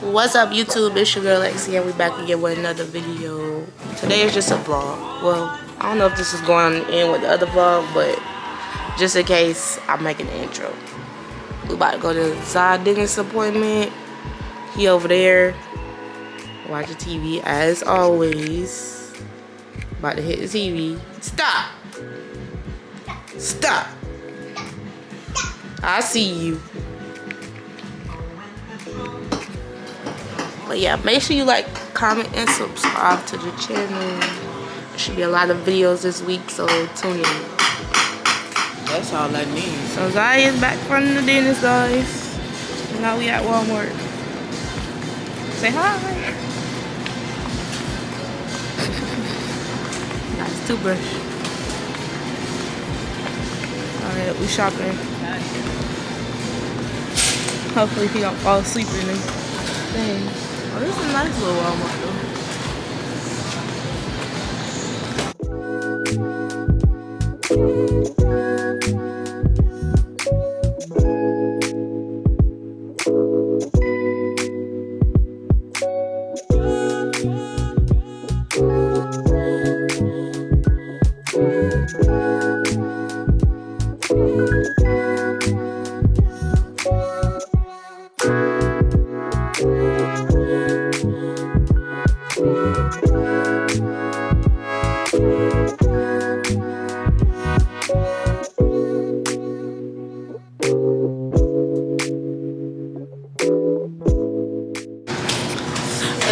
What's up, YouTube? It's your girl Lexi, and we back again with another video. Today is just a vlog. Well, I don't know if this is going in with the other vlog, but just in case, I'm making the intro. We about to go to Zod Diggins' appointment. He over there watching TV as always. About to hit the TV. Stop! Stop! I see you. But yeah, make sure you like, comment, and subscribe to the channel. There should be a lot of videos this week, so tune in. That's all I need. So Zai is back from the dentist, guys. Now we at Walmart. Say hi. Nice toothbrush. Alright, we shopping. Hopefully he don't fall asleep in this thing. Oh, this is a nice little Walmart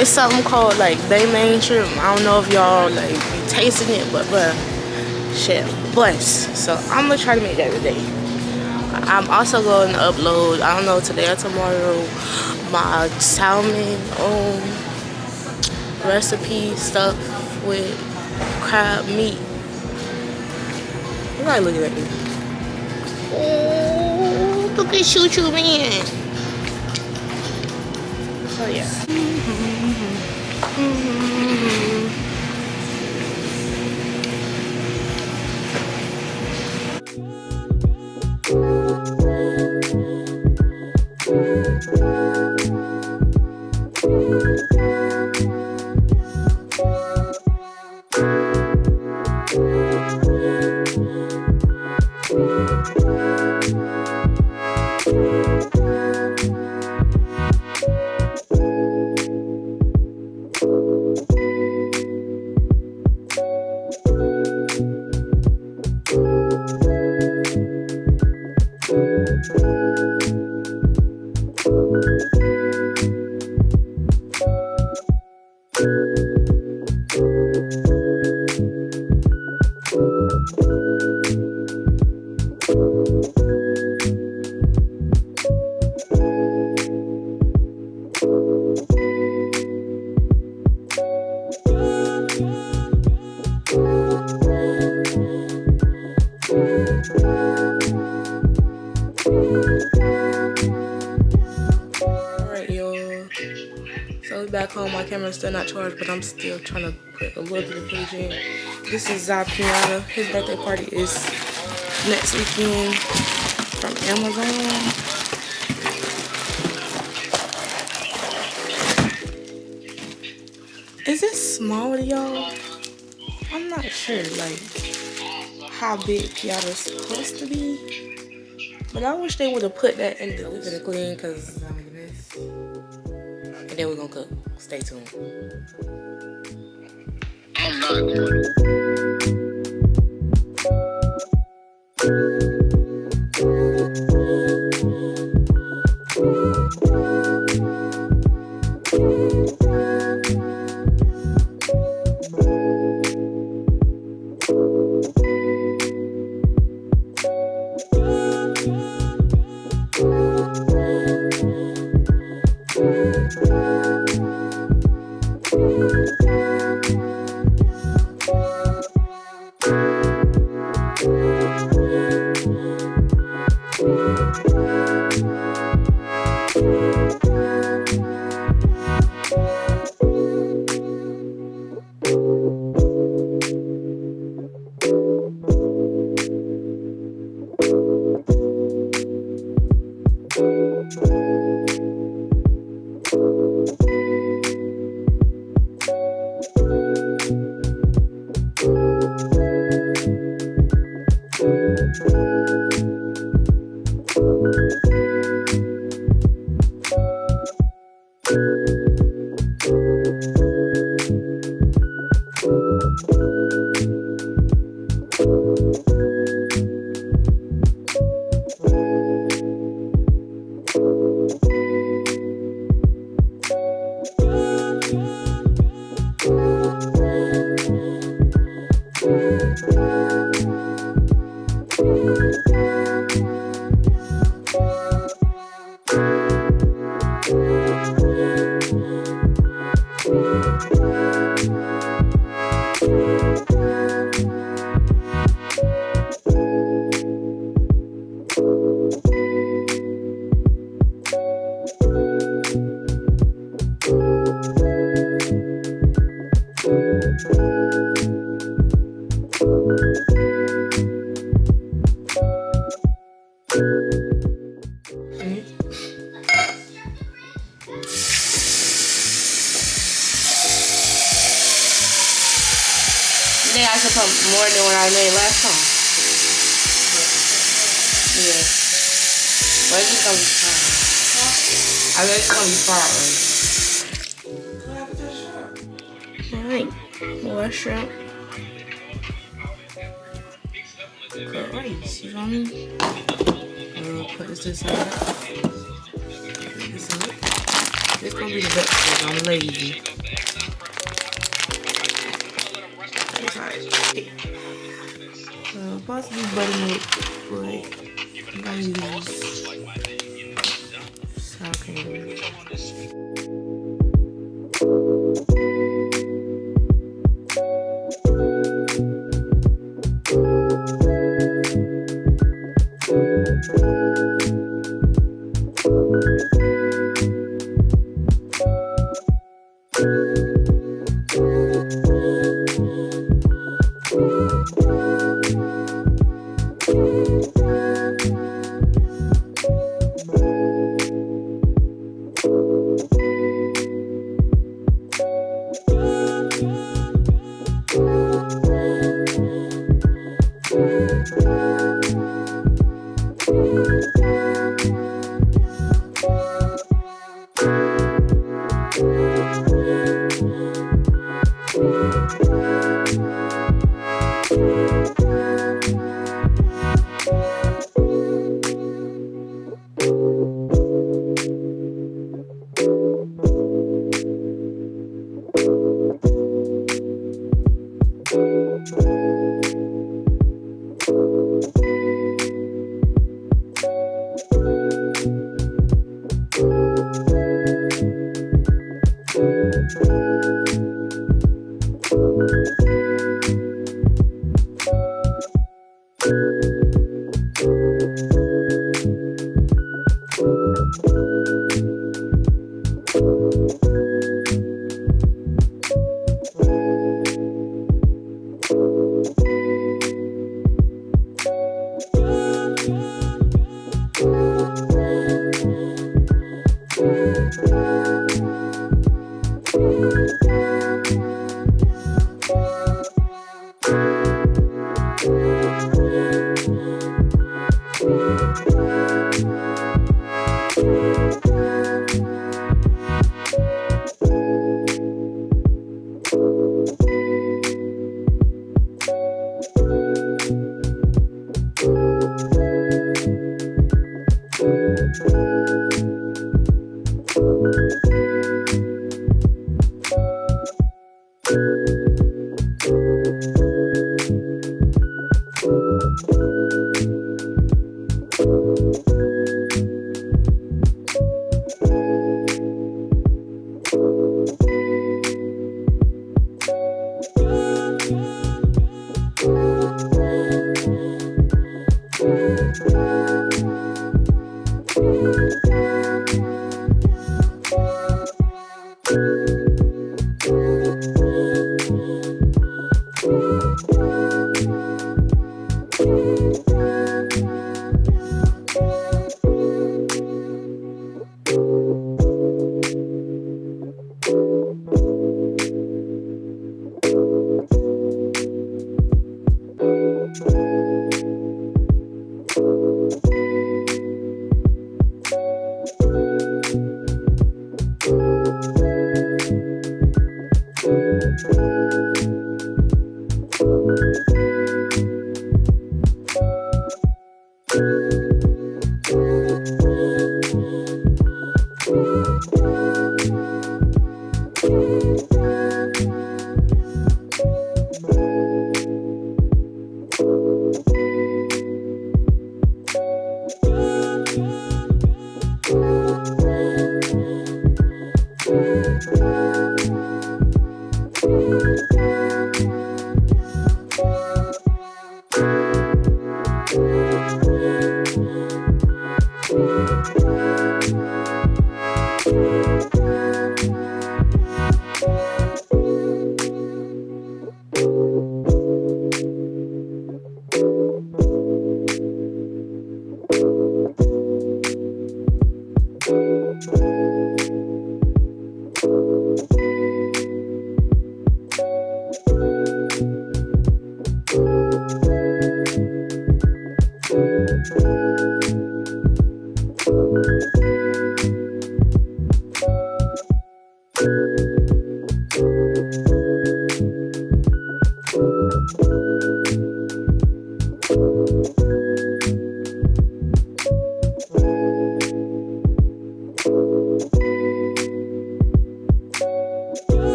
It's something called like Bay Main shrimp. I don't know if y'all like be tasting it, but bruh, shit, bless. So I'm gonna try to make that today. I'm also going to upload, I don't know, today or tomorrow, my salmon recipe stuff with crab meat. Everybody looking at me. Oh, look at Choo Man. So yeah. Back home, my camera's still not charged, but I'm still trying to put a little bit of footage in. This is Zai Piana. His birthday party is next weekend from Amazon. Is this small to y'all? I'm not sure, like, how big Piana's supposed to be. But I wish they would have put that in the Live and Clean, because I'm making this. And then we're gonna cook. Stay tuned. I'm not going Then I should put more than what I made last time. Yeah. But it's just gonna be fine. I bet it's gonna be fine. Alright. More shrimp. Good rice, you feel me? Put this aside. This gonna be the best because I'm lazy. Possibly buttermilk, but I'm gonna use sour cream.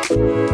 Bye.